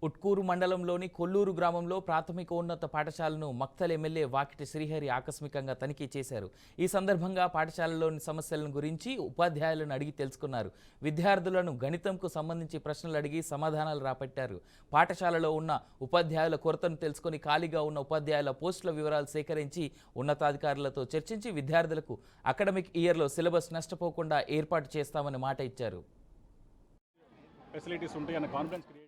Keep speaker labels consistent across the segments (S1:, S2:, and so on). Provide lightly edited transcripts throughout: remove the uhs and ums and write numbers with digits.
S1: ఉట్కూరు మండలంలోని కొల్లూరు గ్రామంలో ప్రాథమికోన్నత పాఠశాలను మక్తల్ ఎమ్మెల్యే వాకిటి శ్రీహరి ఆకస్మికంగా తనిఖీ చేశారు. ఈ సందర్భంగా పాఠశాలలోని సమస్యలను గురించి ఉపాధ్యాయులను అడిగి తెలుసుకున్నారు. విద్యార్థులను గణితంకు సంబంధించి ప్రశ్నలు అడిగి సమాధానాలు రాబట్టారు. పాఠశాలలో ఉన్న ఉపాధ్యాయుల కొరతను తెలుసుకుని ఖాళీగా ఉన్న ఉపాధ్యాయుల పోస్టుల వివరాలు సేకరించి ఉన్నతాధికారులతో చర్చించి విద్యార్థులకు అకాడమిక్ ఇయర్లో సిలబస్ నష్టపోకుండా ఏర్పాటు చేస్తామని మాట ఇచ్చారు.
S2: ఫెసిలిటీస్ ఉంటాయన్న కాన్ఫిడెన్స్ క్రియేట్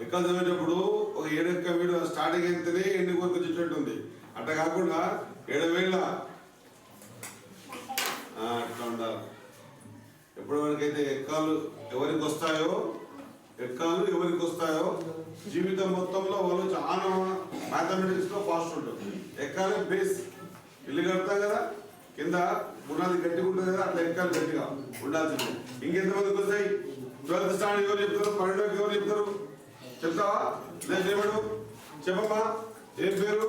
S3: ఎక్కడ చదివేటప్పుడు ఒక 7 వీడు స్టార్టింగ్ అయితేనే ఎన్ని వరకు వచ్చేటట్టు ఉంది. అట్లా కాకుండా 7 వేల అట్లా ఉండాలి. ఎప్పటి వరకైతే ఎక్కాలు ఎవరికి వస్తాయో జీవితం మొత్తంలో వాళ్ళు చాలా మ్యాథమెటిక్స్ లో ఫాస్ట్ ఉంటుంది. ఎక్కాలి బేస్ ఇల్లు కడతాం కదా, కింద పునాది గట్టిగా ఉంటుంది కదా, అట్లా ఎక్కాలి గట్టిగా ఉండాల్సింది. ఇంకెంతమందికి వస్తాయి? 12th స్టాండర్డ్ ఎవరు చెప్తారు? 12th ఎవరు చెప్తారు? చెప్తావా? లేదు చెప్పడు. చెప్పమ్మా, ఏం పేరు?